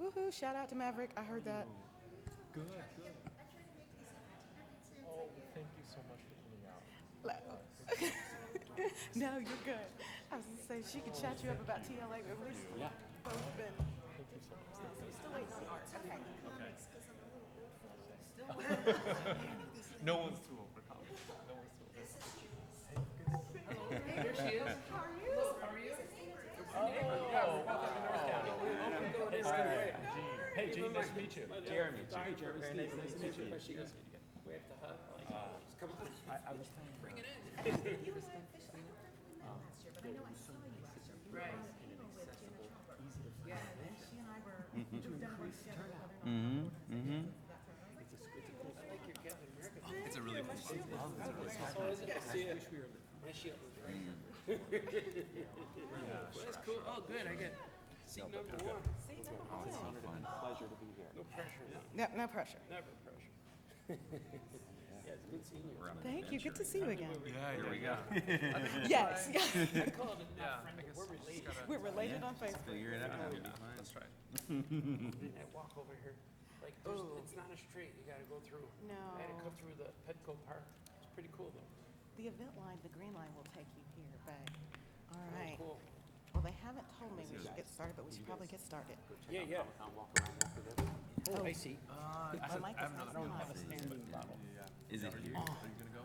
Woohoo, shout out to Maverick. I heard that. Good, good. Oh, thank you so much for coming out. No, you're good. I was going to say, she could chat you up about TLA, but we've both been. Thank you so much. Still waiting on art. Okay. No one's too old for comedy. No one's too old. There she is. How are you? How are you? Hey, Gene, nice to meet you. Jeremy. Sorry, Jeremy. Very nice to meet you. We have to hug. Come on. I was telling you. Bring it in. Right. Yeah. She and I were doing work together. I like your Captain America. It's a really cool book. Oh, is it? I see it. My shield was right here. Well, that's cool. Oh, good. I got seat number 1. Oh, it's so fun. Pleasure to be here. No pressure. No pressure. Never pressure. Yeah, it's good seeing you. Thank you. Good to see you again. Yeah, here we go. Yes. I called it not friend, but we're related. We're related on Facebook. Figure it out. It'll be fine. That's right. Then I walk over here. Like, it's not a straight. You got to go through. No. I had to cut through the Petco Park. It's pretty cool, though. The event line, the green line, will take you here, but all right. Cool. Well, they haven't told me we should get started, but we should probably get started. Yeah, yeah. Oh, I see. My mic is not on. Standing bottle. Is it here? Are you gonna go?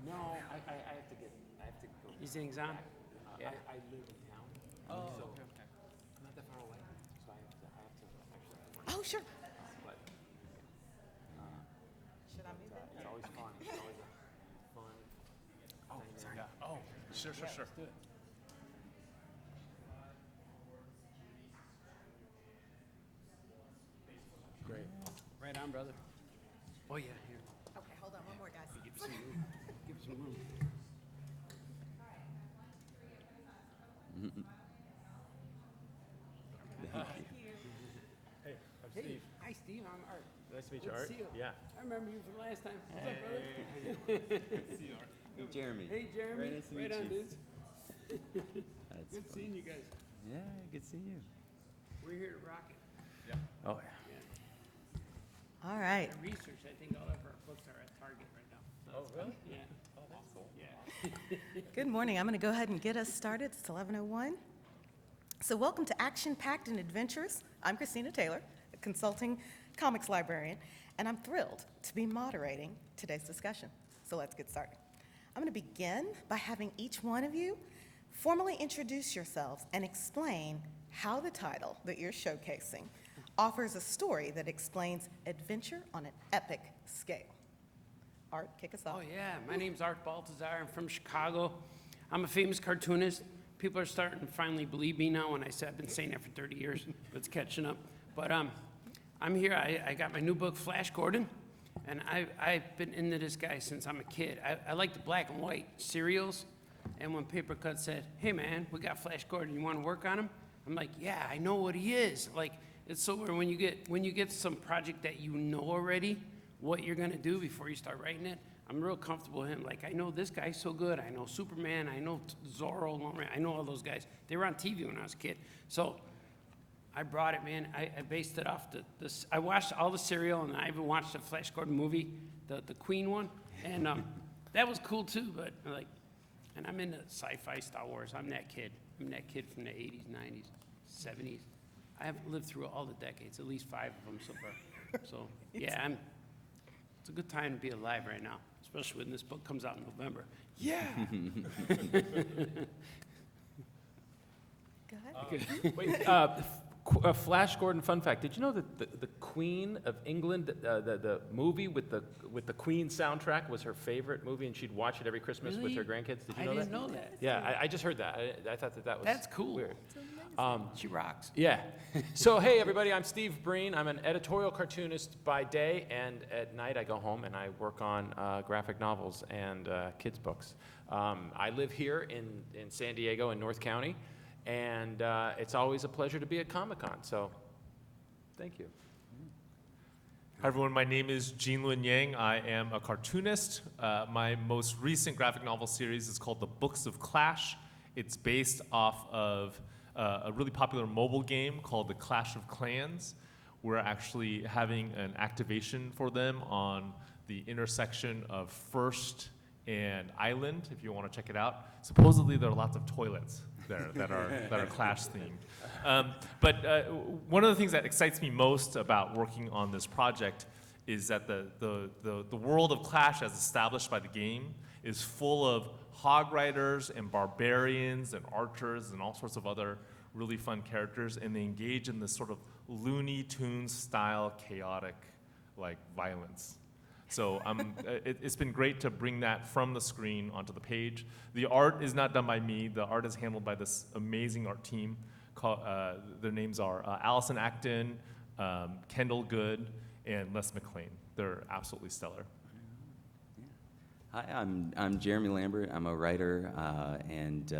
No, I have to go. These things on? Yeah. I live in town. Oh, So okay. I'm not that far away. So I have to actually. Oh, sure. But Should I move it? it's always fun. It's always fun. Oh, sorry. Yeah. Oh, sure. Let's do it. Great. Right on, brother. Oh, yeah, here. Okay, hold on, one more, guys. Give some room. Give some room. Hey, I'm Hey, Steve. hi, Steve. I'm Art. Nice to meet Good you, to Art. see you. Yeah. I remember you from last time. What's up, brother? Hey, Jeremy. Hey, Jeremy. Very nice to meet right on, you. dudes. That's Good fun. seeing you guys. Yeah, good seeing you. We're here to rock it. Oh, yeah. Yeah. All right. I research. I think all of our books are at Target right now. Oh, really? Yeah. Oh, that's cool. Yeah. Good morning. I'm going to go ahead and get us started. It's 11:01. So welcome to Action-Packed and Adventurous. I'm Christina Taylor, a consulting comics librarian, and I'm thrilled to be moderating today's discussion. So let's get started. I'm going to begin by having each one of you formally introduce yourselves and explain how the title that you're showcasing offers a story that explains adventure on an epic scale. Art, kick us off. Oh, yeah. My name's Art Baltazar. I'm from Chicago. I'm a famous cartoonist. People are starting to finally believe me now when I say I've been saying that for 30 years, but it's catching up. But I'm here. I got my new book, Flash Gordon, and I've been into this guy since I'm a kid. I like the black and white serials, and when Papercutz said, hey, man, we got Flash Gordon. You want to work on him? I'm like, yeah, I know what he is. Like, it's so weird when you get some project that you know already what you're going to do before you start writing it. I'm real comfortable with him. Like, I know this guy's so good. I know Superman. I know Zorro. I know all those guys. They were on TV when I was a kid. So I brought it, man. I based it off this. I watched all the serial, and I even watched the Flash Gordon movie, the Queen one. And that was cool, too. But, like, and I'm into sci-fi, Star Wars. I'm that kid. I'm that kid from the 80s, 90s, 70s. I have lived through all the decades, at least 5 of them so far. So, yeah, it's a good time to be alive right now, especially when this book comes out in November. Yeah. Go ahead. Wait, Flash Gordon fun fact. Did you know that the Queen of England, the movie with the Queen soundtrack was her favorite movie, and she'd watch it every Christmas with her Really? grandkids? Did you I know that? didn't know that. Yeah, I just heard that. I thought that was That's cool. weird. She rocks. Yeah. So, hey, everybody, I'm Steve Breen. I'm an editorial cartoonist by day, and at night I go home and I work on graphic novels and kids' books. I live here in San Diego in North County, and it's always a pleasure to be at Comic-Con, so thank you. Hi everyone, my name is Luen Yang. I am a cartoonist. My most recent graphic novel series is called The Books of Clash. It's based off of a really popular mobile game called the Clash of Clans. We're actually having an activation for them on the intersection of First and Island, if you want to check it out. Supposedly there are lots of toilets there that are Clash themed. But one of the things that excites me most about working on this project is that the world of Clash as established by the game is full of hog riders and barbarians and archers and all sorts of other really fun characters, and they engage in this sort of Looney Tunes style chaotic like violence. So it's been great to bring that from the screen onto the page. The art is not done by me. The art is handled by this amazing art team. Their names are Allison Acton, Kendall Good, and Les McLean. They're absolutely stellar. Hi, I'm Jeremy Lambert. I'm a writer, and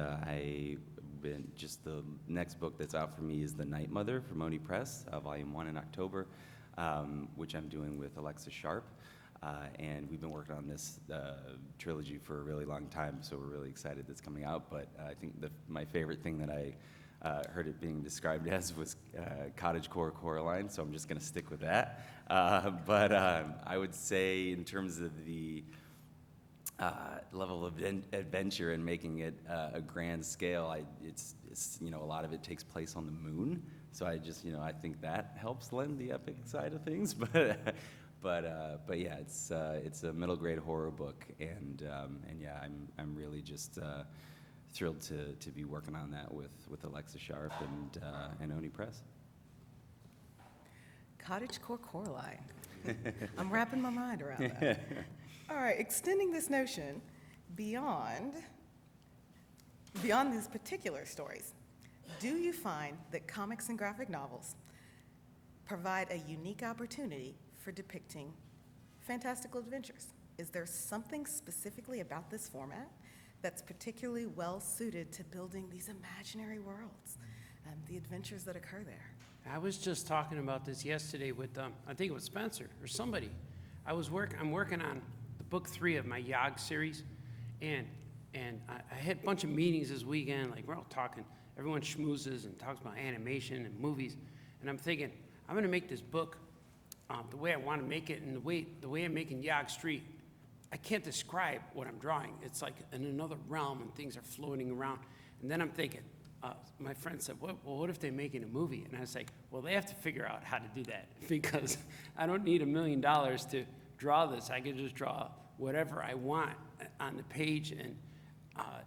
just the next book that's out for me is The Night Mother from Oni Press, Volume 1 in October, which I'm doing with Alexa Sharp. And we've been working on this trilogy for a really long time, so we're really excited that's coming out. But I think my favorite thing that I heard it being described as was cottagecore Coraline, so I'm just going to stick with that. But I would say in terms of the level of adventure and making it a grand scale, it's a lot of it takes place on the moon. So I think that helps lend the epic side of things. But yeah, it's a middle grade horror book, and yeah, I'm really just thrilled to be working on that with Alexa Sharp and Oni Press. Cottagecore Coraline. I'm wrapping my mind around that. All right, extending this notion beyond these particular stories, do you find that comics and graphic novels provide a unique opportunity for depicting fantastical adventures? Is there something specifically about this format that's particularly well suited to building these imaginary worlds and the adventures that occur there? I was just talking about this yesterday with, I think it was Spencer or somebody. I'm working on the book 3 of my YAHGZ series, and I had a bunch of meetings this weekend, like we're all talking, everyone schmoozes and talks about animation and movies, and I'm thinking, I'm gonna make this book the way I want to make it, and the way I'm making YAHGZ Street, I can't describe what I'm drawing. It's like in another realm, and things are floating around. And then I'm thinking, my friend said, well, what if they're making a movie? And I was like, well, they have to figure out how to do that, because I don't need $1 million to draw this. I can just draw whatever I want on the page, and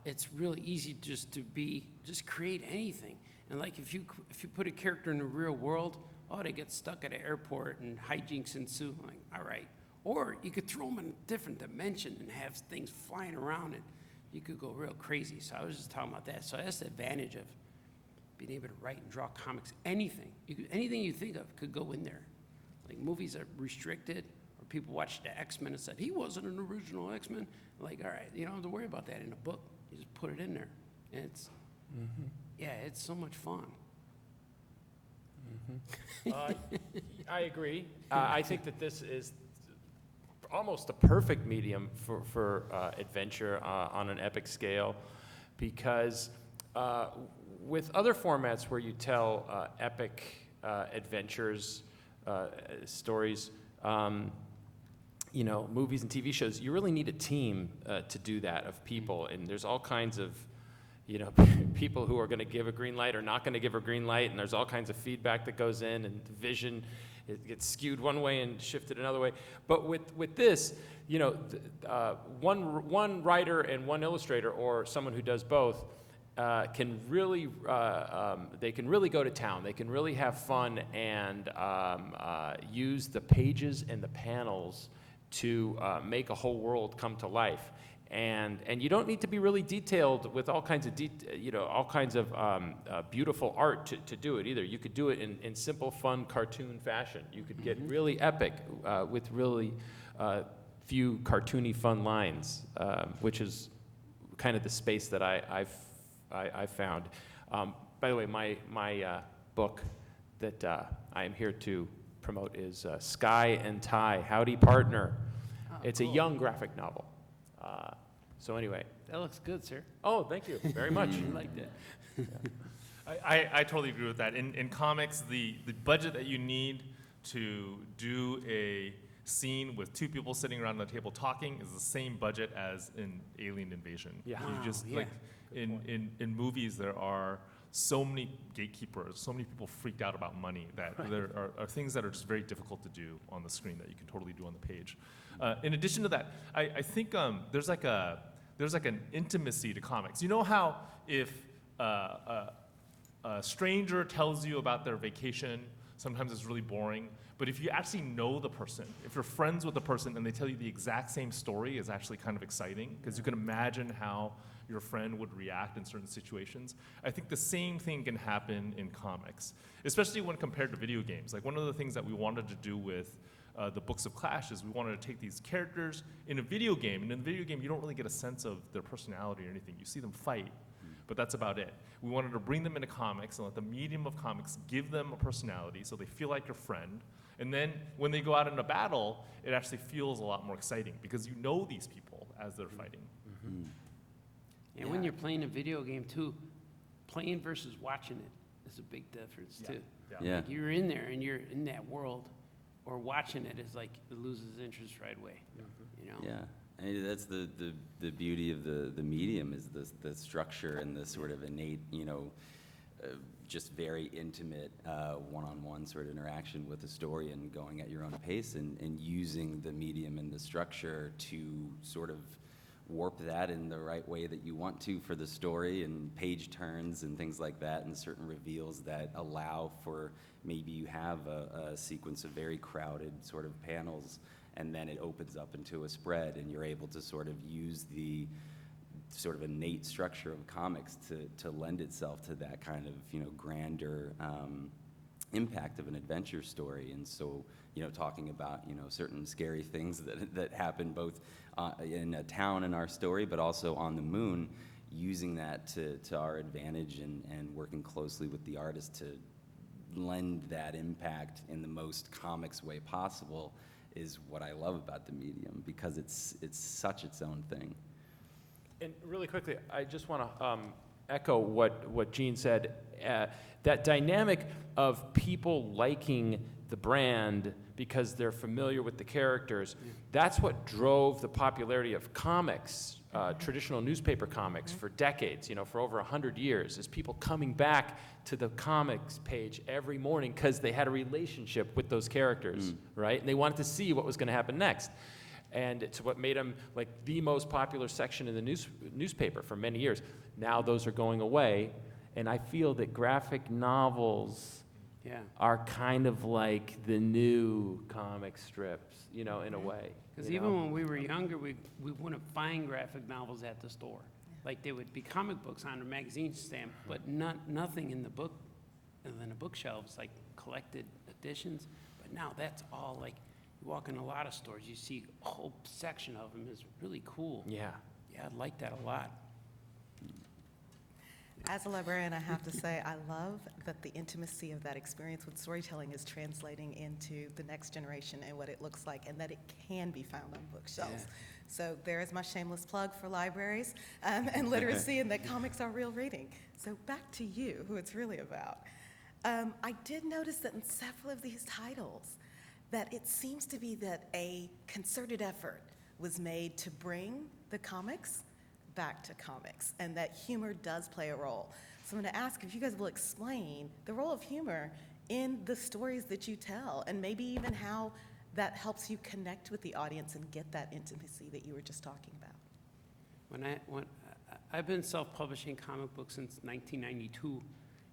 it's really easy just create anything. And like if you put a character in the real world, they get stuck at an airport and hijinks ensue. I'm like, all right. Or you could throw them in a different dimension and have things flying around, and you could go real crazy. So I was just talking about that. So that's the advantage of being able to write and draw comics. Anything you think of could go in there. Like movies are restricted, or people watch the X-Men and said, he wasn't an original X-Men. Like, all right, you don't have to worry about that in a book. You just put it in there. And it's, it's so much fun. I agree. I think that this is almost a perfect medium for adventure on an epic scale, because with other formats where you tell epic adventures, stories, movies and TV shows, you really need a team to do that, of people, and there's all kinds of people who are going to give a green light or not going to give a green light, and there's all kinds of feedback that goes in, and vision, it gets skewed one way and shifted another way. But with this, one writer and one illustrator, or someone who does both, can really go to town. They can really have fun and use the pages and the panels to make a whole world come to life. And you don't need to be really detailed with all kinds of beautiful art to do it either. You could do it in simple, fun cartoon fashion. You could get really epic with really few cartoony, fun lines, which is kind of the space that I've found. By the way, my book that I am here to promote is Sky and Tie, Howdy Partner. It's cool. a young graphic novel. So anyway. That looks good, sir. Oh, thank you very much. I like that. I totally agree with that. In comics, the budget that you need to do a scene with two people sitting around the table talking is the same budget as in Alien Invasion. Yeah. You Wow, just yeah. like in movies there are so many gatekeepers, so many people freaked out about money that there are things that are just very difficult to do on the screen that you can totally do on the page. In addition to that, I think there's like an intimacy to comics. You know how if a stranger tells you about their vacation, sometimes it's really boring. But if you actually know the person, if you're friends with the person and they tell you the exact same story, it's actually kind of exciting because you can imagine how your friend would react in certain situations. I think the same thing can happen in comics, especially when compared to video games. Like one of the things that we wanted to do with the Books of Clash is we wanted to take these characters in a video game, and in the video game you don't really get a sense of their personality or anything. You see them fight, but that's about it. We wanted to bring them into comics and let the medium of comics give them a personality so they feel like your friend. And then when they go out into battle, it actually feels a lot more exciting because you know these people as they're fighting. And when you're playing a video game too, playing versus watching it is a big difference too. Yeah. Like you're in there and you're in that world, or watching it is like it loses interest right away. You know? Yeah, I mean, that's the beauty of the medium is the structure and the sort of innate, just very intimate one-on-one sort of interaction with the story and going at your own pace and using the medium and the structure to sort of warp that in the right way that you want to for the story, and page turns and things like that, and certain reveals that allow for maybe you have a sequence of very crowded sort of panels, and then it opens up into a spread, and you're able to sort of use the sort of innate structure of comics to lend itself to that kind of grander impact of an adventure story. And so talking about certain scary things that happen both in a town in our story, but also on the moon, using that to our advantage and working closely with the artist to lend that impact in the most comics way possible is what I love about the medium, because it's such its own thing. And really quickly, I just want to echo what Gene said. That dynamic of people liking the brand because they're familiar with the characters, that's what drove the popularity of comics, traditional newspaper comics for decades, for over 100 years, is people coming back to the comics page every morning because they had a relationship with those characters, right? And they wanted to see what was going to happen next. And it's what made them like the most popular section in the newspaper for many years. Now those are going away, and I feel that graphic novels are kind of like the new comic strips, in a way. Because even when we were younger, we wouldn't find graphic novels at the store. Like they would be comic books on a magazine stamp, but nothing in the bookshelves, like collected editions. But now that's all like, you walk in a lot of stores, you see a whole section of them is really cool. Yeah. Yeah, I like that a lot. As a librarian, I have to say, I love that the intimacy of that experience with storytelling is translating into the next generation and what it looks like, and that it can be found on bookshelves. Yeah. So there is my shameless plug for libraries and literacy, and that comics are real reading. So back to you, who it's really about. I did notice that in several of these titles, that it seems to be that a concerted effort was made to bring the comics back to comics, and that humor does play a role. So I'm going to ask if you guys will explain the role of humor in the stories that you tell, and maybe even how that helps you connect with the audience and get that intimacy that you were just talking about. When I've been self-publishing comic books since 1992,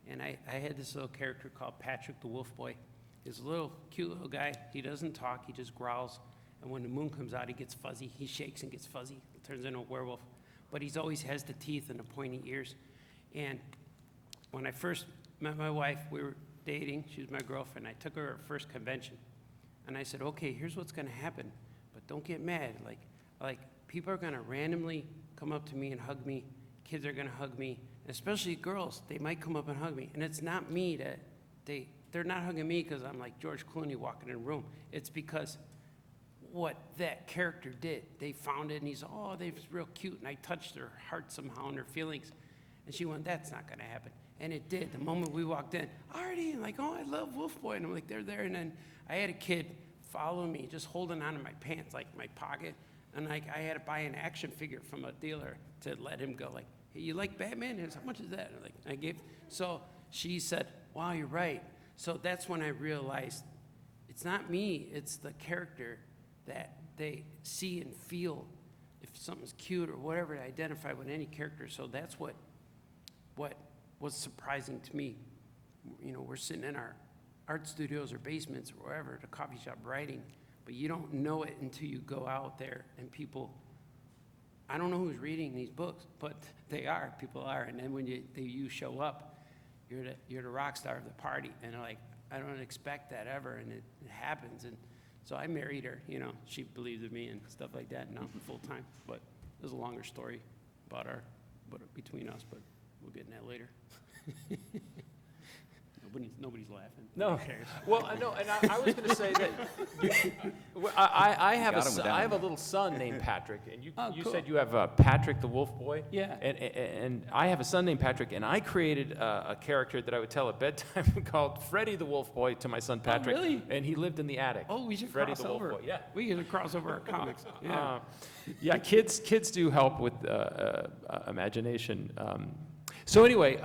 and I had this little character called Patrick the Wolf Boy. He's a little cute little guy. He doesn't talk, he just growls. And when the moon comes out, he gets fuzzy. He shakes and gets fuzzy, turns into a werewolf. But he always has the teeth and the pointy ears. And when I first met my wife, we were dating. She was my girlfriend. I took her to her first convention. And I said, okay, here's what's going to happen. But don't get mad. Like people are going to randomly come up to me and hug me. Kids are going to hug me. And especially girls, they might come up and hug me. And it's not me that they're not hugging me because I'm like George Clooney walking in a room. It's because what that character did. They found it, and he's, oh, they're real cute, and I touched her heart somehow and her feelings. And she went, that's not going to happen. And it did. The moment we walked in, Artie, I'm like, oh, I love Wolf Boy. And I'm like, they're there. And then I had a kid follow me, just holding onto my pants, like my pocket. And like, I had to buy an action figure from a dealer to let him go. Like, hey, you like Batman? And how much is that? And like, I gave. So she said, wow, you're right. So that's when I realized it's not me, it's the character that they see and feel. If something's cute or whatever, to identify with any character. So that's what was surprising to me. You know, we're sitting in our art studios or basements or wherever, at a coffee shop writing, but you don't know it until you go out there and people, I don't know who's reading these books, but people are. And then when you show up, you're the rock star of the party. And they're like, I don't expect that ever, and it happens. And so I married her, you know, she believed in me and stuff like that, now full time. But there's a longer story about between us, but we'll get in that later. Nobody's laughing. No. Who cares? Well, no, and I was going to say that I have Got him down. I have a little son named Patrick, and you Cool. said you have Patrick the Wolf Boy. Yeah. And I have a son named Patrick, and I created a character that I would tell at bedtime called Freddie the Wolf Boy to my son Patrick. really? And he lived in the attic. Oh, we should Freddie cross the Wolf over. Boy. Yeah. We can cross over our comics. Yeah. Yeah, kids do help with imagination. So anyway,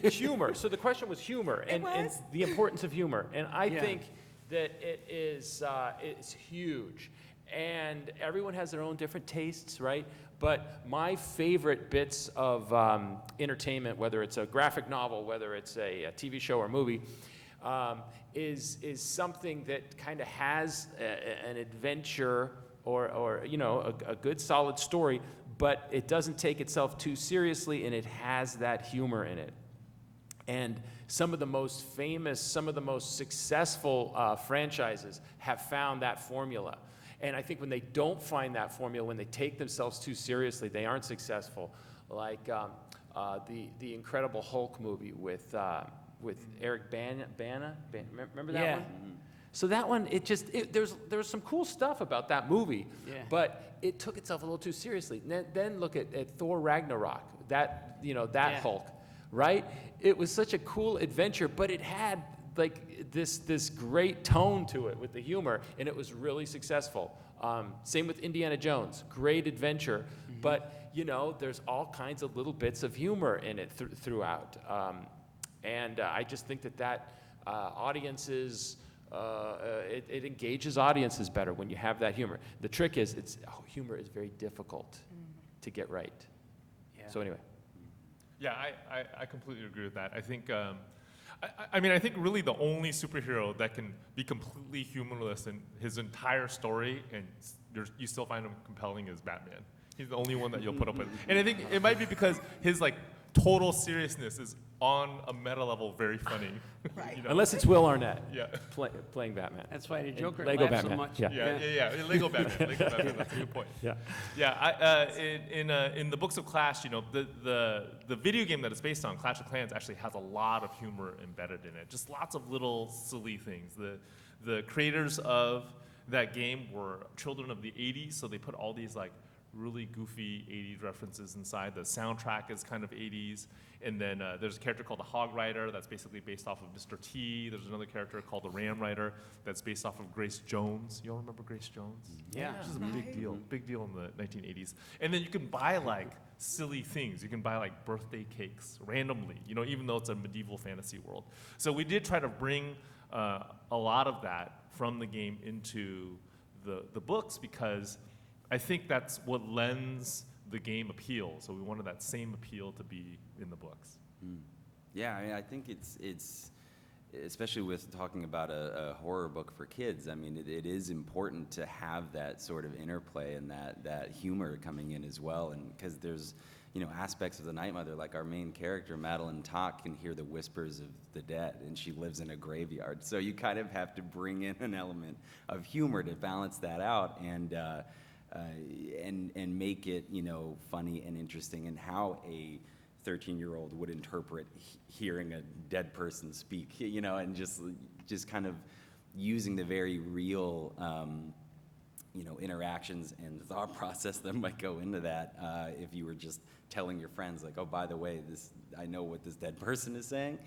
humor. So the question was humor and was? the importance of humor. And I Yeah. think that it's huge. And everyone has their own different tastes, right? But my favorite bits of entertainment, whether it's a graphic novel, whether it's a TV show or movie, is something that kind of has an adventure or you know, a good solid story, but it doesn't take itself too seriously, and it has that humor in it. And some of the most famous, some of the most successful franchises have found that formula. And I think when they don't find that formula, when they take themselves too seriously, they aren't successful. Like the Incredible Hulk movie with Eric Bana. Remember that Yeah. one? So that one, there's some cool stuff about that movie, Yeah. but it took itself a little too seriously. Then look at Thor Ragnarok, that Yeah. Hulk, right? It was such a cool adventure, but it had like this great tone to it with the humor, and it was really successful. Same with Indiana Jones, great adventure, but there's all kinds of little bits of humor in it throughout, and I just think that audiences. It engages audiences better when you have that humor. The trick is, humor is very difficult to get right. Yeah. So anyway. Yeah, I completely agree with that. I think, I think really the only superhero that can be completely humorless in his entire story and you still find him compelling is Batman. He's the only one that you'll put up with. And I think it might be because his total seriousness is on a meta level very funny. Right. Unless it's Will Arnett Yeah. playing Batman. That's why the Joker Lego laughs Batman. so much. Yeah. Yeah. Lego Batman. That's a good point. Yeah. Yeah. In the Books of Clash, the video game that it's based on, Clash of Clans, actually has a lot of humor embedded in it. Just lots of little silly things. The creators of that game were children of the '80s, so they put all these really goofy 80s references inside. The soundtrack is kind of 80s. And then there's a character called the Hog Rider that's basically based off of Mr. T. There's another character called the Ram Rider that's based off of Grace Jones. You all remember Grace Jones? Yeah. Which is a big deal in the 1980s. And then you can buy silly things. You can buy birthday cakes randomly, even though it's a medieval fantasy world. So we did try to bring a lot of that from the game into the books because I think that's what lends the game appeal. So we wanted that same appeal to be in the books. Yeah, I think it's especially with talking about a horror book for kids. I mean, it is important to have that sort of interplay and that humor coming in as well. And because there's aspects of the Night Mother, like our main character Madeline Tock can hear the whispers of the dead, and she lives in a graveyard. So you kind of have to bring in an element of humor to balance that out and make it funny and interesting, and how a 13-year-old would interpret hearing a dead person speak, and just kind of using the very real interactions and the thought process that might go into that if you were just telling your friends, like, oh, by the way, I know what this dead person is saying.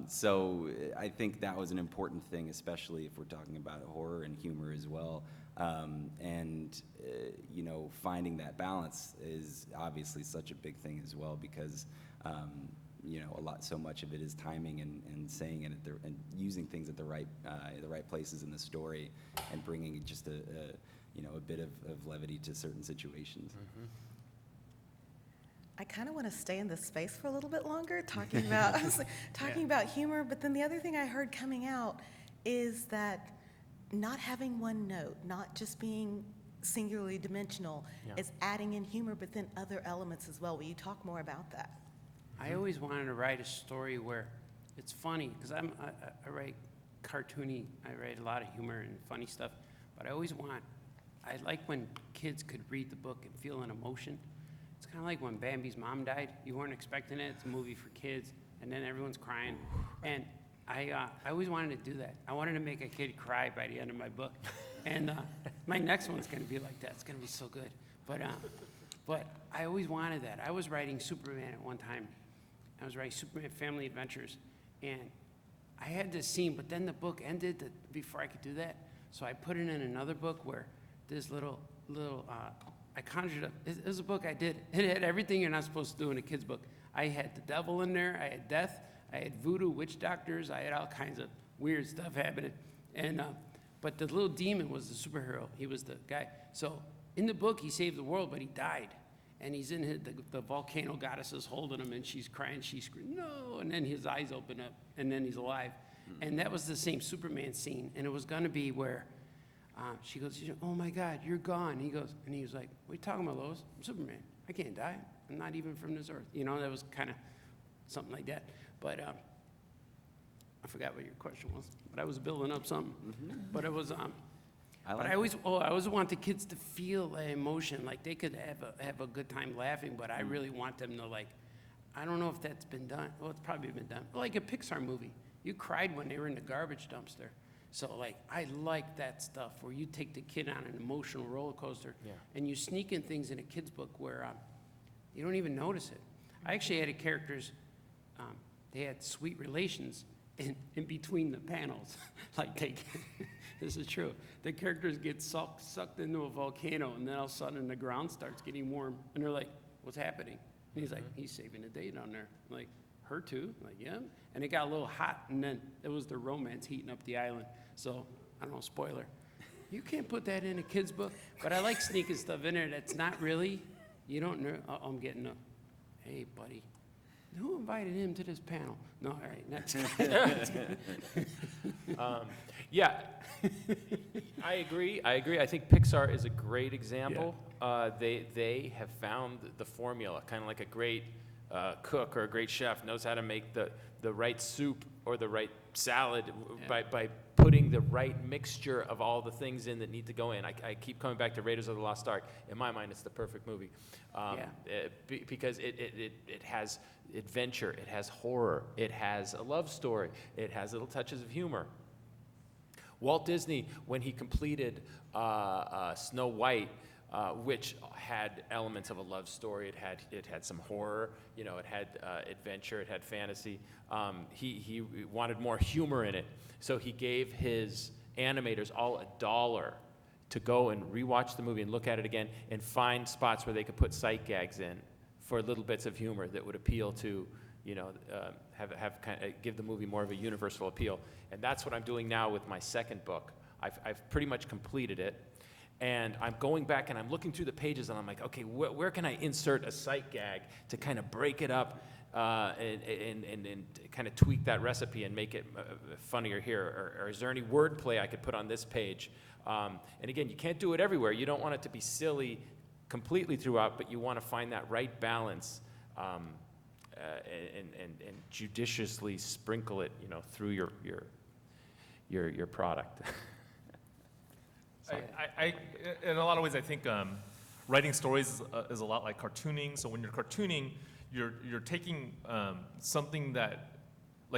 So I think that was an important thing, especially if we're talking about horror and humor as well. Finding that balance is obviously such a big thing as well, because so much of it is timing and saying it and using things at the right places in the story, and bringing just a bit of levity to certain situations. Mm-hmm. I kind of want to stay in this space for a little bit longer, talking about humor. But then the other thing I heard coming out is that not having one note, not just being singularly dimensional, is adding in humor, but then other elements as well. Will you talk more about that? I always wanted to write a story where it's funny, because I write cartoony, I write a lot of humor and funny stuff, but I like when kids could read the book and feel an emotion. It's kind of like when Bambi's mom died. You weren't expecting it. It's a movie for kids, and then everyone's crying. And I always wanted to do that. I wanted to make a kid cry by the end of my book. And my next one's going to be like that. It's going to be so good. But I always wanted that. I was writing Superman at one time. I was writing Superman Family Adventures, and I had this scene, but then the book ended before I could do that. So I put it in another book where this little I conjured up. It was a book I did. It had everything you're not supposed to do in a kid's book. I had the devil in there. I had death. I had voodoo witch doctors. I had all kinds of weird stuff happening. And but the little demon was the superhero. He was the guy. So in the book, he saved the world, but he died. And he's in the volcano goddess is holding him, and she's crying. She's screaming, no! And then his eyes open up, and then he's alive. And that was the same Superman scene. And it was going to be where she goes, oh my God, you're gone. He goes, and he was like, what are you talking about, Lois? I'm Superman. I can't die. I'm not even from this earth. That was kind of something like that. But I forgot what your question was. But I was building up something. Mm-hmm. But it was, I always want the kids to feel that emotion. Like they could have a good time laughing, but I really want them to I don't know if that's been done. Well, it's probably been done. Like a Pixar movie. You cried when they were in the garbage dumpster. So I like that stuff where you take the kid on an emotional roller coaster, and you sneak in things in a kid's book where you don't even notice it. I actually had characters, they had sweet relations in between the panels. This is true. The characters get sucked into a volcano, and then all of a sudden the ground starts getting warm, and they're like, what's happening? And he's like, he's saving the day down there. I'm like, her too? I'm like, yeah. And it got a little hot, and then it was the romance heating up the island. So, I don't know, spoiler. You can't put that in a kid's book, but I like sneaking stuff in there that's not really, you don't know. I'm getting hey, buddy, who invited him to this panel? No, all right, next. Yeah, I agree. I think Pixar is a great example. Yeah. They have found the formula, kind of like a great cook or a great chef knows how to make the right soup or the right salad by putting the right mixture of all the things in that need to go in. I keep coming back to Raiders of the Lost Ark. In my mind, it's the perfect movie because it has adventure, it has horror, it has a love story, it has little touches of humor. Walt Disney, when he completed Snow White, which had elements of a love story, it had some horror, it had adventure, it had fantasy. He wanted more humor in it, so he gave his animators all $1 to go and rewatch the movie and look at it again and find spots where they could put sight gags in for little bits of humor that would appeal to, give the movie more of a universal appeal. And that's what I'm doing now with my second book. I've pretty much completed it. And I'm going back and I'm looking through the pages and I'm like, okay, where can I insert a sight gag to kind of break it up and kind of tweak that recipe and make it funnier here? Or is there any wordplay I could put on this page? And again, you can't do it everywhere. You don't want it to be silly completely throughout, but you want to find that right balance and judiciously sprinkle it, through your product. I in a lot of ways, I think writing stories is a lot like cartooning. So when you're cartooning, you're taking something that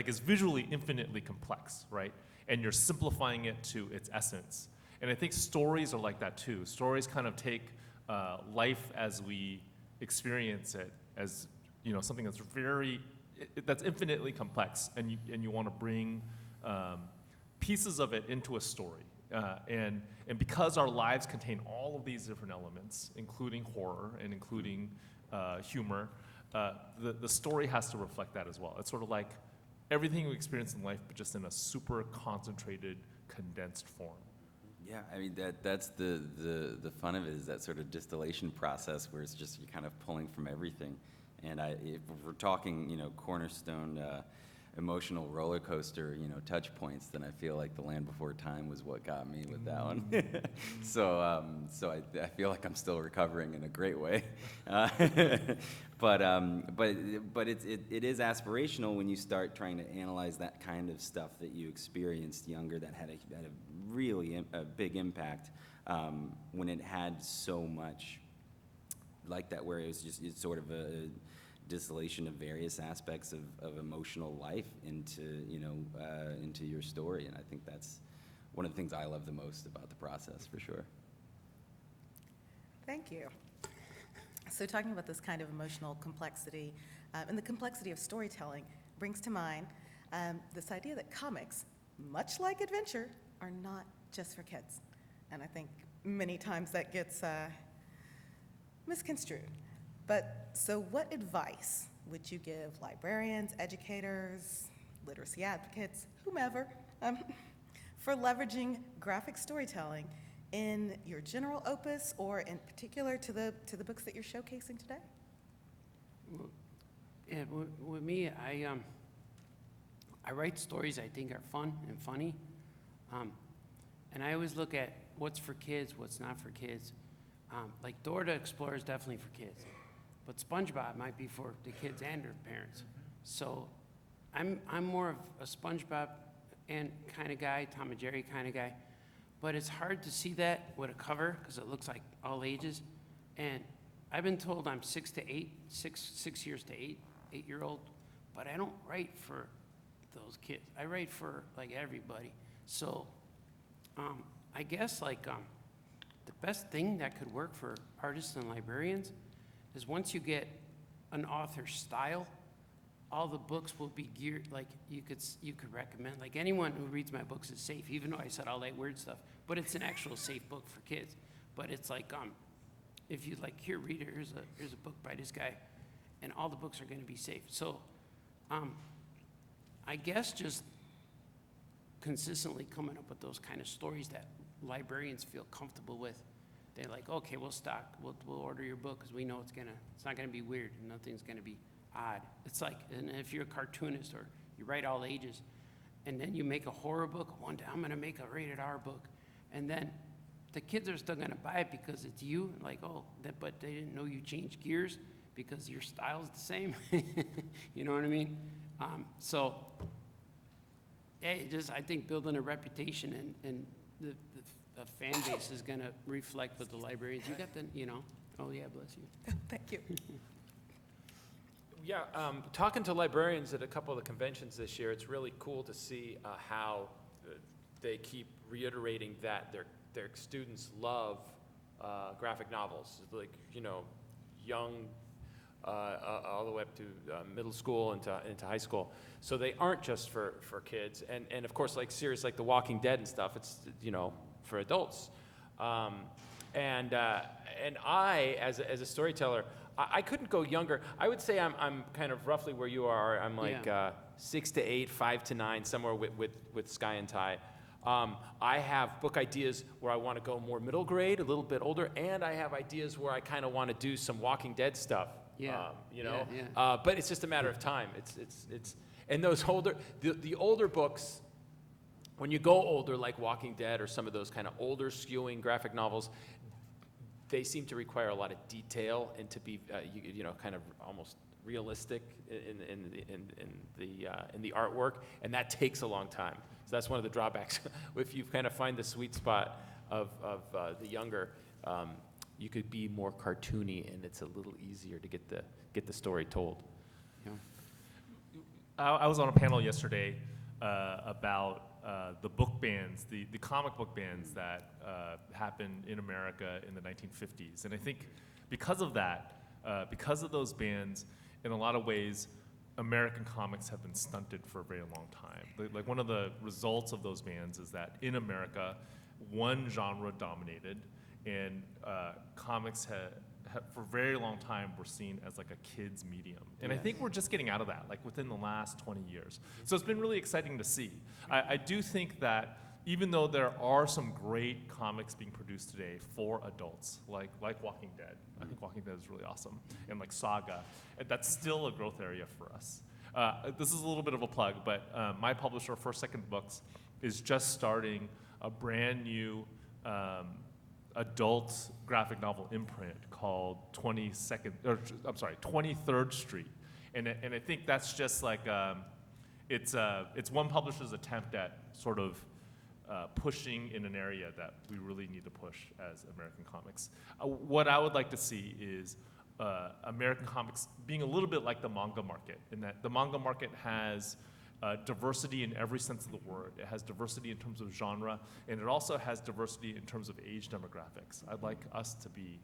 is visually infinitely complex, right? And you're simplifying it to its essence. And I think stories are like that too. Stories kind of take life as we experience it as, something that's that's infinitely complex, and you want to bring pieces of it into a story. And because our lives contain all of these different elements, including horror and including humor, the story has to reflect that as well. It's sort of like everything we experience in life, but just in a super concentrated, condensed form. Yeah, I mean, that's the fun of it, is that sort of distillation process where it's just you're kind of pulling from everything. And if we're talking, cornerstone emotional roller coaster, touch points, then I feel like The Land Before Time was what got me with that one. So I feel like I'm still recovering in a great way. But it is aspirational when you start trying to analyze that kind of stuff that you experienced younger that had a really big impact, when it had so much like that, where it's sort of a distillation of various aspects of emotional life into your story. And I think that's one of the things I love the most about the process, for sure. Thank you. So talking about this kind of emotional complexity and the complexity of storytelling brings to mind this idea that comics, much like adventure, are not just for kids. And I think many times that gets misconstrued. But so what advice would you give librarians, educators, literacy advocates, whomever, for leveraging graphic storytelling in your general opus, or in particular to the books that you're showcasing today? Yeah, with me, I write stories I think are fun and funny, and I always look at what's for kids, what's not for kids. Like Dora the Explorer is definitely for kids, but SpongeBob might be for the kids and their parents. So I'm more of a SpongeBob and kind of guy, Tom and Jerry kind of guy. But it's hard to see that with a cover because it looks like all ages. And I've been told I'm 6 years to 8-year-old, but I don't write for those kids. I write for like everybody. So I guess the best thing that could work for artists and librarians is once you get an author's style, all the books will be geared, like you could recommend, like anyone who reads my books is safe, even though I said all that weird stuff, but it's an actual safe book for kids. But it's like, if you like, here, read it, here's a book by this guy, and all the books are gonna be safe. So I guess just consistently coming up with those kind of stories that librarians feel comfortable with. They're like, okay, we'll order your book because we know it's not gonna be weird and nothing's gonna be odd. It's like, and if you're a cartoonist or you write all ages, and then you make a horror book, one day I'm gonna make a rated R book, and then the kids are still gonna buy it because it's you, like, but they didn't know you changed gears because your style's the same. You know what I mean? So, I think building a reputation and the fan base is gonna reflect what the librarians, you got the, oh yeah, bless you. Thank you. Yeah, talking to librarians at a couple of the conventions this year, it's really cool to see how they keep reiterating that their students love graphic novels, like, young, all the way up to middle school into high school. So they aren't just for kids, and of course, like series like The Walking Dead and stuff, it's for adults. And I, as a storyteller, I couldn't go younger. I would say I'm kind of roughly where you are. I'm like 6 to 8, 5 to 9, somewhere with Sky and Ty. I have book ideas where I want to go more middle grade, a little bit older, and I have ideas where I kind of want to do some Walking Dead stuff. Yeah. But it's just a matter of time. It's and those the older books. When you go older, like Walking Dead or some of those kind of older skewing graphic novels, they seem to require a lot of detail and to be, kind of almost realistic in the artwork, and that takes a long time. So that's one of the drawbacks. If you kind of find the sweet spot of the younger, you could be more cartoony, and it's a little easier to get the story told. Yeah. I was on a panel yesterday about the book bans, the comic book bans that happened in America in the 1950s. And I think because of that, because of those bans, in a lot of ways, American comics have been stunted for a very long time. Like one of the results of those bans is that in America, one genre dominated, and comics for a very long time were seen as like a kid's medium. And I think we're just getting out of that, like within the last 20 years. So it's been really exciting to see. I do think that even though there are some great comics being produced today for adults, like Walking Dead, I think Walking Dead is really awesome, and like Saga, that's still a growth area for us. This is a little bit of a plug, but my publisher, First Second Books, is just starting a brand new adult graphic novel imprint called 23rd Street. And I think that's just like, it's one publisher's attempt at sort of pushing in an area that we really need to push as American comics. What I would like to see is American comics being a little bit like the manga market, in that the manga market has diversity in every sense of the word. It has diversity in terms of genre, and it also has diversity in terms of age demographics. I'd like us to be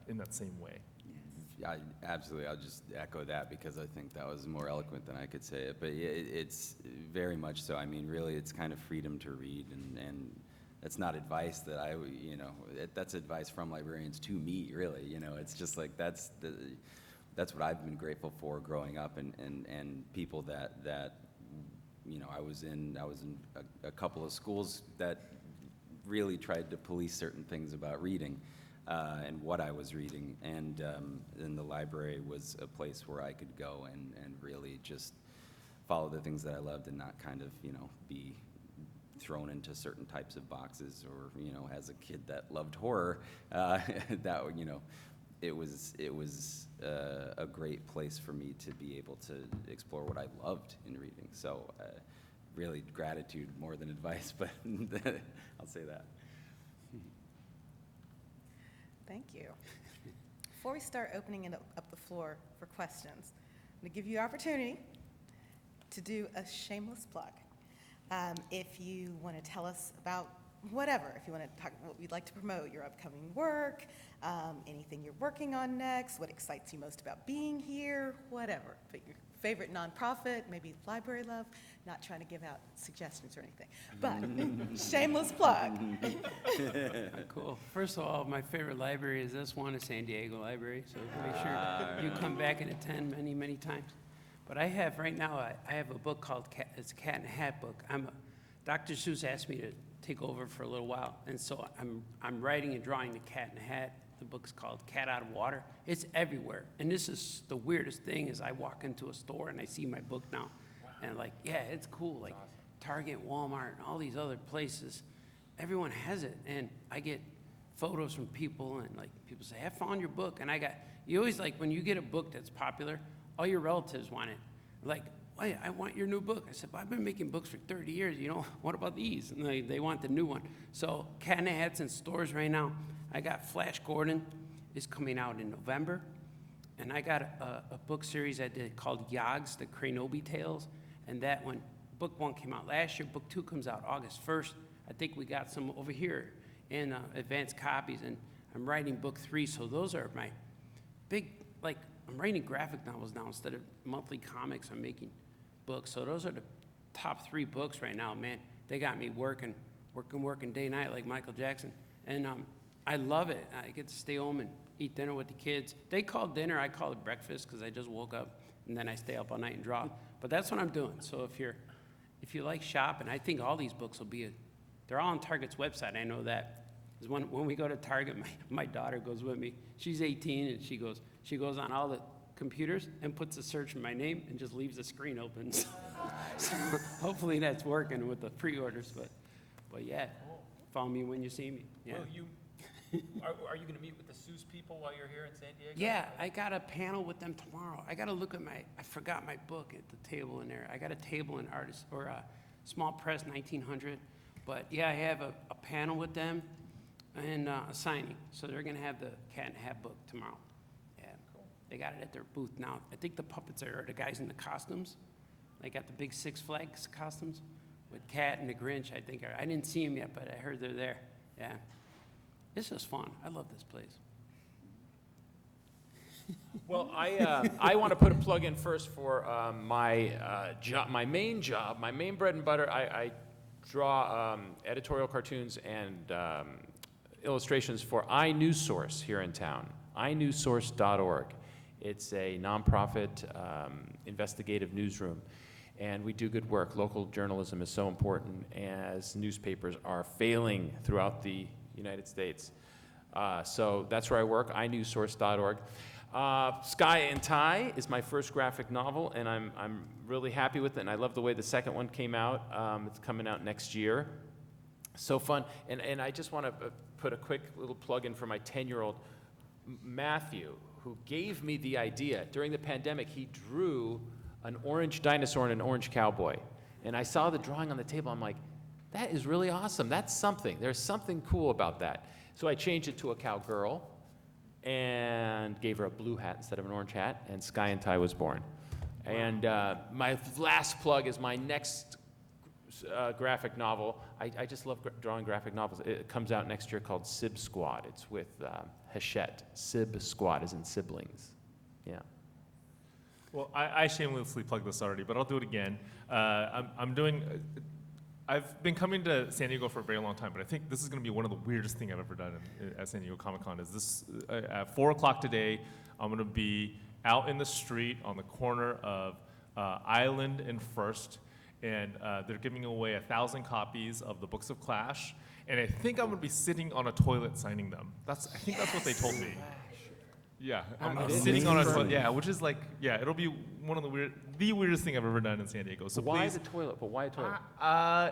in that same way. Absolutely, I'll just echo that because I think that was more eloquent than I could say it. But it's very much so. I mean, really, it's kind of freedom to read, and that's not advice that that's advice from librarians to me, really. It's just like that's what I've been grateful for growing up, and people that I was in a couple of schools that really tried to police certain things about reading. And what I was reading, and the library was a place where I could go and really just follow the things that I loved and not kind of, be thrown into certain types of boxes, or, as a kid that loved horror, it was a great place for me to be able to explore what I loved in reading. So really gratitude more than advice, but I'll say that. Thank you. Before we start opening up the floor for questions, I'm going to give you an opportunity to do a shameless plug. If you want to tell us about whatever, if you want to talk what you'd like to promote, your upcoming work, anything you're working on next, what excites you most about being here, whatever. But your favorite nonprofit, maybe library love, not trying to give out suggestions or anything, but shameless plug. Cool. First of all, my favorite library is this one, the San Diego Library, so make sure you come back and attend many, many times. But I have, right now, I have a book called it's a Cat in a Hat book. Dr. Seuss asked me to take over for a little while, and so I'm writing and drawing the Cat in a Hat. The book's called Cat Out of Water. It's everywhere, and this is the weirdest thing is I walk into a store and I see my book now, and like, yeah, it's cool, like Target, Walmart, and all these other places, everyone has it, and I get photos from people, and like people say, I found your book, and you always like, when you get a book that's popular, all your relatives want it, like, hey, I want your new book. I said, well, I've been making books for 30 years, what about these? And they want the new one. So Cat in a Hat's in stores right now. I got Flash Gordon is coming out in November. And I got a book series I did called YAHGZ, the Craynobi Tales. And that one, book 1 came out last year. Book 2 comes out August 1st. I think we got some over here in advanced copies. And I'm writing book 3. So those are my big, I'm writing graphic novels now instead of monthly comics. I'm making books. So those are the top 3 books right now, man. They got me working day and night like Michael Jackson. And I love it. I get to stay home and eat dinner with the kids. They call dinner, I call it breakfast because I just woke up and then I stay up all night and draw. But that's what I'm doing. So if you like shopping, I think all these books will they're all on Target's website. I know that. Because when we go to Target, my daughter goes with me. She's 18 and she goes on all the computers and puts a search in my name and just leaves the screen open. So hopefully that's working with the pre-orders, but yeah, follow me when you see me. Yeah. Well, are you going to meet with the Seuss people while you're here in San Diego? Yeah, I got a panel with them tomorrow. I got to look at I forgot my book at the table in there. I got a table in Artist, or Small Press 1900. But yeah, I have a panel with them and a signing. So they're going to have the Cat in a Hat book tomorrow. Yeah, cool. They got it at their booth now. I think the puppets are the guys in the costumes. They got the big Six Flags costumes with Cat and the Grinch, I think. I didn't see them yet, but I heard they're there. Yeah. It's just fun. I love this place. Well, I want to put a plug in first for my job, my main bread and butter. I draw editorial cartoons and illustrations for iNewsSource here in town, inewssource.org. It's a nonprofit investigative newsroom, and we do good work. Local journalism is so important as newspapers are failing throughout the United States. So that's where I work, inewssource.org. Sky and Tie is my first graphic novel, and I'm really happy with it, and I love the way the second one came out. It's coming out next year. So fun. And I just want to put a quick little plug in for my 10-year-old Matthew, who gave me the idea. During the pandemic, he drew an orange dinosaur and an orange cowboy. And I saw the drawing on the table. I'm like, that is really awesome. That's something. There's something cool about that. So I changed it to a cowgirl and gave her a blue hat instead of an orange hat, and Sky and Tie was born. Wow. And my last plug is my next graphic novel. I just love drawing graphic novels. It comes out next year called Sib Squad. It's with Hachette. Sib Squad is in siblings. Yeah. Well, I shamelessly plugged this already, but I'll do it again. I've been coming to San Diego for a very long time, but I think this is going to be one of the weirdest things I've ever done at San Diego Comic-Con. Is this at 4 o'clock today? I'm going to be out in the street on the corner of Island and First, and they're giving away 1,000 copies of the Books of Clash, and I think I'm going to be sitting on a toilet signing them. I think that's what they told me. Yeah, I'm sitting on a toilet. Yeah, which is like, yeah, it'll be one of the weirdest thing I've ever done in San Diego. So why please, the toilet? But why a toilet?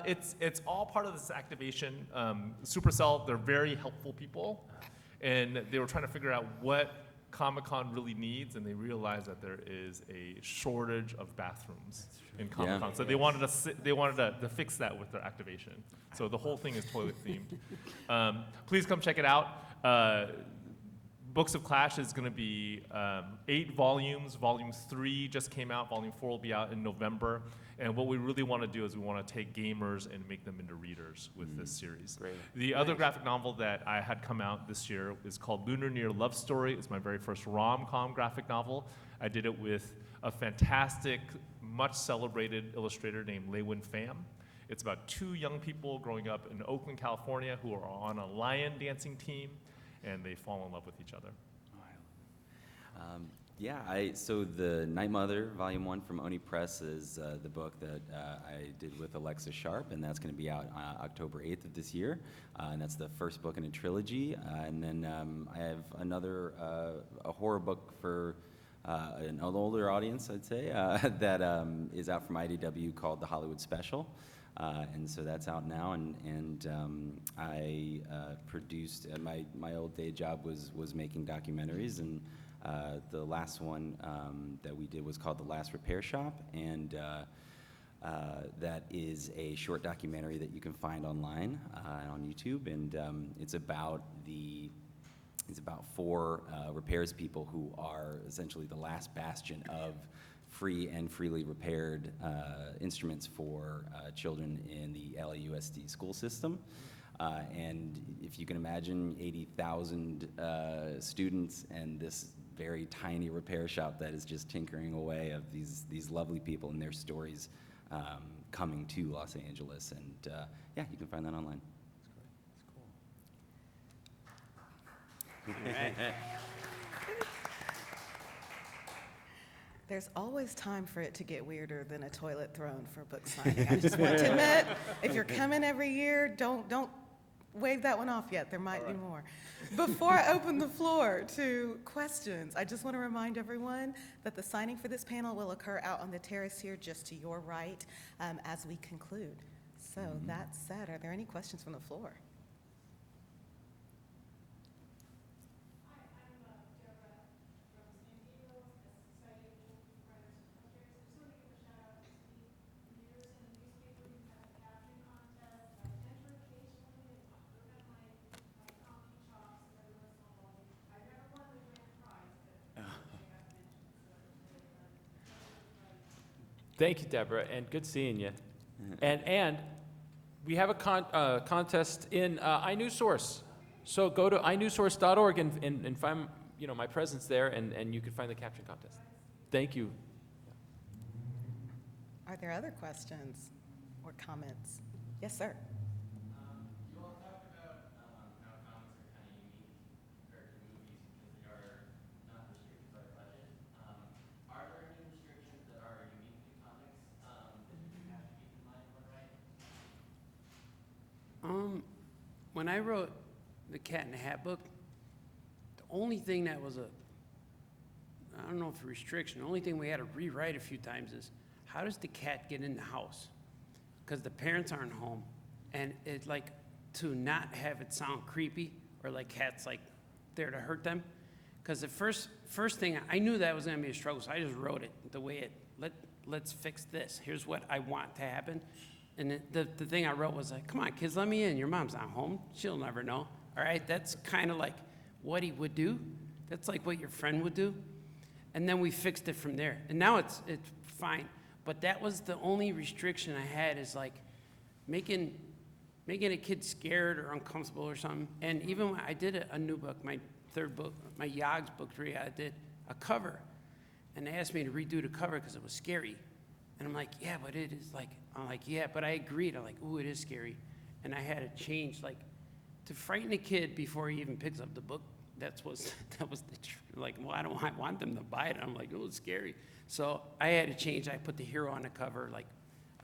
it's all part of this activation. Supercell, they're very helpful people, and they were trying to figure out what Comic-Con really needs, and they realized that there is a shortage of bathrooms in Comic-Con. Yeah. So they wanted to fix that with their activation. So the whole thing is toilet themed. Please come check it out. Books of Clash is going to be 8 volumes. Volume 3 just came out. Volume 4 will be out in November. And what we really want to do is we want to take gamers and make them into readers with this series. Great. The other graphic novel that I had come out this year is called Lunar Near Love Story. It's my very first rom-com graphic novel. I did it with a fantastic, much celebrated illustrator named Luen. It's about 2 young people growing up in Oakland, California, who are on a lion dancing team, and they fall in love with each other. So the Night Mother, Volume 1 from Oni Press is the book that I did with Alexa Sharp, and that's going to be out October 8th of this year, and that's the first book in a trilogy. And then I have another, a horror book for an older audience, I'd say, that is out from IDW called The Hollywood Special. And so that's out now, and I produced, my old day job was making documentaries, and the last one that we did was called The Last Repair Shop, and that is a short documentary that you can find online on YouTube, and it's about 4 repairs people who are essentially the last bastion of free and freely repaired instruments for children in the LAUSD school system. And if you can imagine 80,000 students and this very tiny repair shop that is just tinkering away of these lovely people and their stories coming to Los Angeles. And yeah, you can find that online. That's cool. All right. There's always time for it to get weirder than a toilet thrown for book signing. I just want to admit, if you're coming every year, don't wave that one off yet. There might be more. Before I open the floor to questions, I just want to remind everyone that the signing for this panel will occur out on the terrace here just to your right as we conclude. So that said, are there any questions from the floor? Thank you, Deborah, and good seeing you. And we have a contest in iNewsSource. So go to inewsource.org and find my presence there, and you can find the caption contest. Thank you. Are there other questions or comments? Yes, sir. You all talked about how comics are kind of unique compared to movies because they are not restricted by budget. Are there any restrictions that are unique to comics that you have to keep in mind when writing? When I wrote the Cat in the Hat book, the only thing that was I don't know if a restriction, the only thing we had to rewrite a few times is, how does the cat get in the house? Because the parents aren't home, and it's like, to not have it sound creepy, or like cats like there to hurt them. Because the first thing, I knew that was gonna be a struggle, so I just wrote it the way let's fix this. Here's what I want to happen. And the thing I wrote was like, come on, kids, let me in. Your mom's not home. She'll never know. All right, that's kind of like what he would do. That's like what your friend would do. And then we fixed it from there. And now it's fine. But that was the only restriction I had, is like making a kid scared or uncomfortable or something. And even when I did a new book, my third book, my YAHGZ book 3, I did a cover. And they asked me to redo the cover because it was scary. And I'm like, yeah, but it is like, yeah, but I agreed. I'm like, ooh, it is scary. And I had to change, like, to frighten a kid before he even picks up the book. That was like, well, I want them to buy it. I'm like, oh, it's scary. So I had to change. I put the hero on the cover, like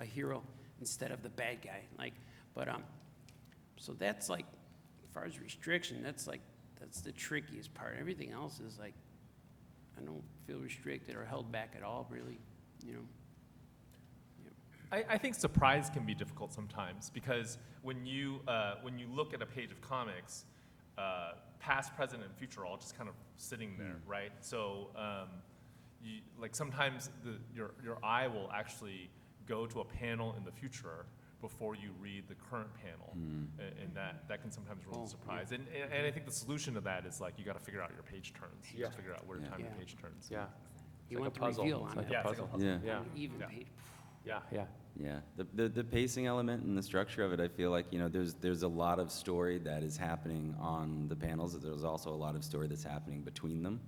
a hero instead of the bad guy. Like, but so that's like, as far as restriction, that's the trickiest part. Everything else is like, I don't feel restricted or held back at all, really. I think surprise can be difficult sometimes, because when you look at a page of comics, past, present, and future are all just kind of sitting there, right? So like sometimes your eye will actually go to a panel in the future before you read the current panel, and that can sometimes ruin the surprise. And I think the solution to that is like, you got to figure out your page turns. You got to figure out where time the page turns. Yeah. You like want a the puzzle. reveal It's on like it. a puzzle. Yeah. Yeah. Even Yeah. page. Yeah. Yeah, the pacing element and the structure of it, I feel like, there's a lot of story that is happening on the panels. There's also a lot of story that's happening between them,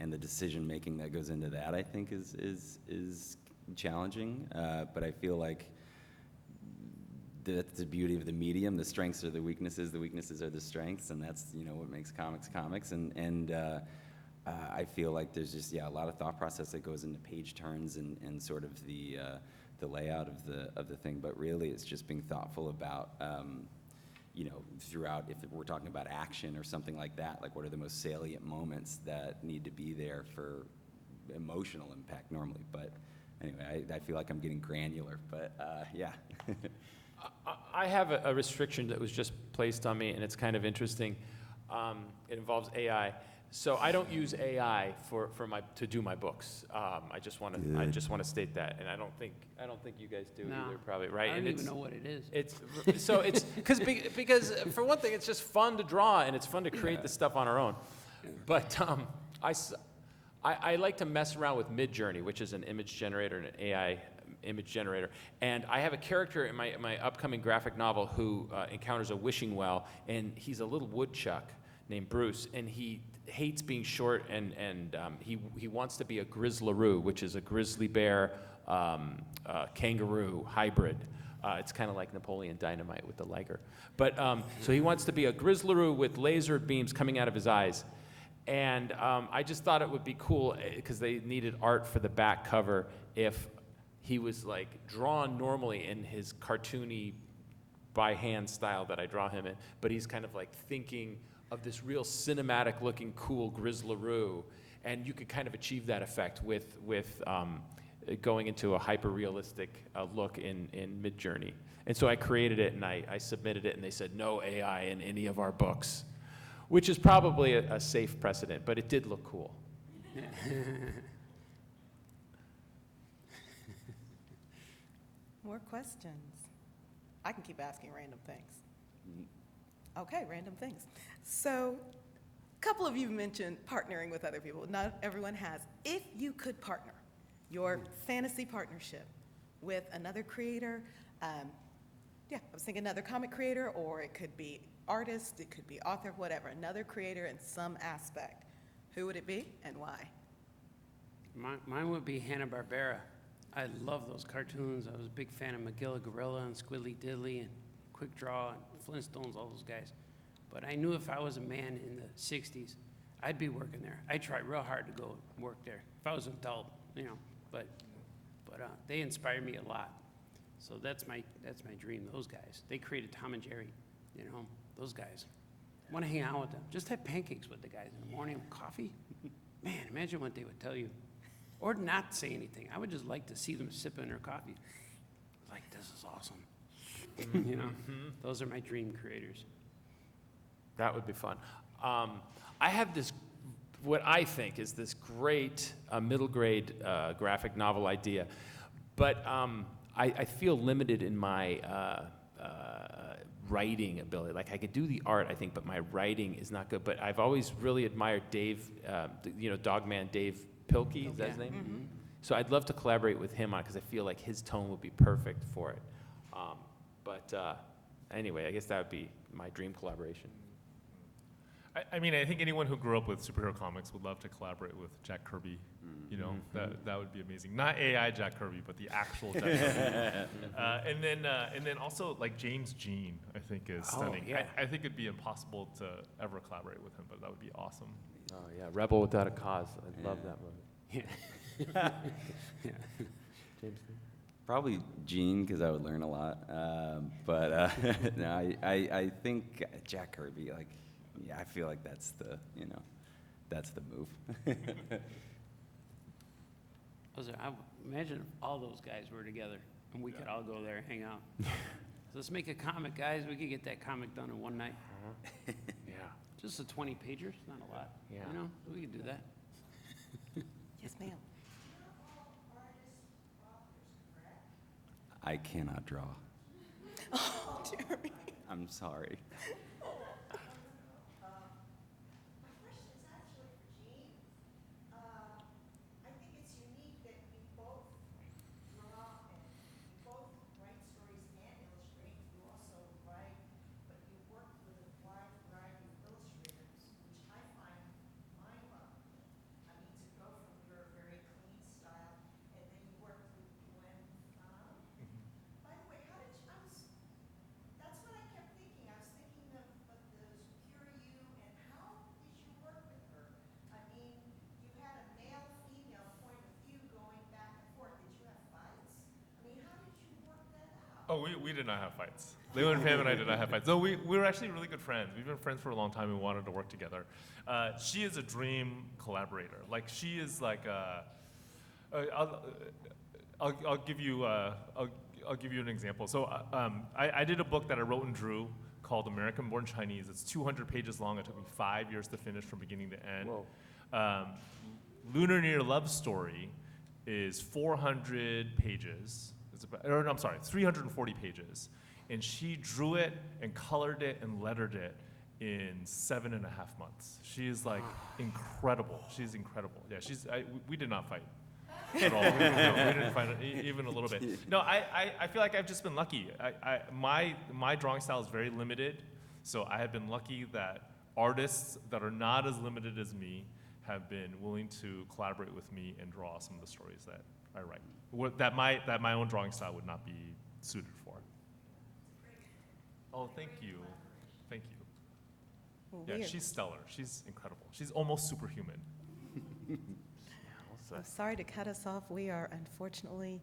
and the decision making that goes into that, I think, is challenging. But I feel like that's the beauty of the medium. The strengths are the weaknesses are the strengths, and that's what makes comics. And I feel like there's just a lot of thought process that goes into page turns and sort of the layout of the thing, but really it's just being thoughtful about, throughout, if we're talking about action or something like that, like what are the most salient moments that need to be there for emotional impact normally. But anyway, I feel like I'm getting granular, but yeah. I have a restriction that was just placed on me, and it's kind of interesting. It involves AI. So I don't use AI to do my books. I just want to state that, and I don't think you guys do either, probably, right? I And don't even know what it is. It's because for one thing, it's just fun to draw, and it's fun to create the stuff on our own. But I like to mess around with Midjourney, which is an image generator, an AI image generator. And I have a character in my upcoming graphic novel who encounters a wishing well, and he's a little woodchuck named Bruce, and he hates being short, and he wants to be a grizzlaroo, which is a grizzly bear kangaroo hybrid. It's kind of like Napoleon Dynamite with the liger. But so he wants to be a grizzlaroo with laser beams coming out of his eyes. And I just thought it would be cool, because they needed art for the back cover, if he was like drawn normally in his cartoony by hand style that I draw him in, but he's kind of like thinking of this real cinematic looking cool grizzlaroo, and you could kind of achieve that effect with going into a hyper realistic look in Midjourney. And so I created it, and I submitted it, and they said no AI in any of our books, which is probably a safe precedent, but it did look cool. More questions? I can keep asking random things. Okay, random things. So, a couple of you mentioned partnering with other people. Not everyone has. If you could partner, your fantasy partnership, with another creator. Yeah, I was thinking another comic creator, or it could be artist, it could be author, whatever, another creator in some aspect. Who would it be and why? Mine would be Hanna-Barbera. I love those cartoons. I was a big fan of McGilla Gorilla and Squiddly Diddly and Quick Draw and Flintstones, all those guys. But I knew if I was a man in the 60s, I'd be working there. I tried real hard to go work there. If I was an adult, you know, but they inspired me a lot. So that's my dream, those guys. They created Tom and Jerry, you know, those guys. I want to hang out with them. Just have pancakes with the guys in the morning with coffee. Man, imagine what they would tell you. Or not say anything. I would just like to see them sipping their coffee. Like, this is awesome. You know, those are my dream creators. That would be fun. I have this, what I think is this great middle grade graphic novel idea, but I feel limited in my writing ability. Like I could do the art, I think, but my writing is not good. But I've always really admired Dave, Dogman Dave Pilkey, is that his name? Mm-hmm. So I'd love to collaborate with him on it because I feel like his tone would be perfect for it. Anyway, I guess that would be my dream collaboration. I mean, I think anyone who grew up with superhero comics would love to collaborate with Jack Kirby. You know, that would be amazing. Not AI Jack Kirby, but the actual Jack Kirby. And then also like James Jean, I think is stunning. Yeah. I think it'd be impossible to ever collaborate with him, but that would be awesome. Oh yeah, Rebel Without a Cause. I love that movie. Yeah. James. Probably Gene, because I would learn a lot. No, I think Jack Kirby, like, yeah, I feel like that's the move. Imagine if all those guys were together and we could all go there and hang out. So let's make a comic, guys. We could get that comic done in one night. Yeah. Just a 20-pager, not a lot. Yeah. You know, we could do that. Yes, ma'am. I cannot draw. Oh, Jeremy. I'm sorry. My question is actually for Jean. I think it's unique that you both draw and you both write stories and illustrate. You also write, but you work with a wide variety of illustrators, which I find mind-boggling. I mean, to go from your very clean style, and then you work with Luen. By the way, how did you, that's what I kept thinking. I was thinking of those Pure You, and how did you work with her? I mean, you had a male-female point of view going back and forth. Did you have fights? I mean, how did you work that out? Oh, we did not have fights. Luen, Pam, and I did not have fights. No, we were actually really good friends. We've been friends for a long time and wanted to work together. She is a dream collaborator. Like, she is like I'll give you an example. So I did a book that I wrote and drew called American Born Chinese. It's 200 pages long. It took me 5 years to finish from beginning to end. Whoa. Lunar Near Love Story is 400 pages. I'm sorry, 340 pages. And she drew it and colored it and lettered it in 7.5 months. She is like incredible. She's incredible. Yeah, we did not fight at all. No, we didn't fight even a little bit. No, I feel like I've just been lucky. My drawing style is very limited, so I have been lucky that artists that are not as limited as me have been willing to collaborate with me and draw some of the stories that I write. That my own drawing style would not be suited for. Oh, thank you. Thank you. Well, Yeah, she's stellar. She's incredible. She's almost superhuman. I'm sorry to cut us off. We are unfortunately,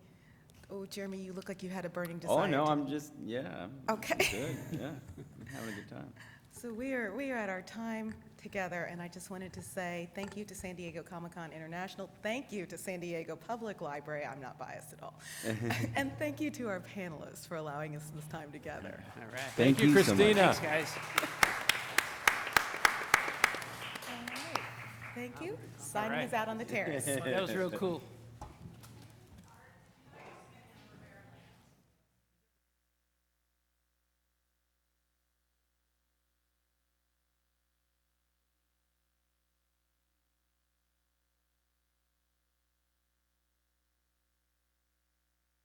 oh, Jeremy, you look like you had a burning desire. Oh, no, to- I'm just, yeah. I'm Okay. Good, yeah. I'm having a good time. So we are at our time together, and I just wanted to say thank you to San Diego Comic-Con International. Thank you to San Diego Public Library. I'm not biased at all. And thank you to our panelists for allowing us this time together. All right. Thank you so much. Christina. Thanks, guys. All right. Thank you. Signing right. is out on the terrace. That was real cool.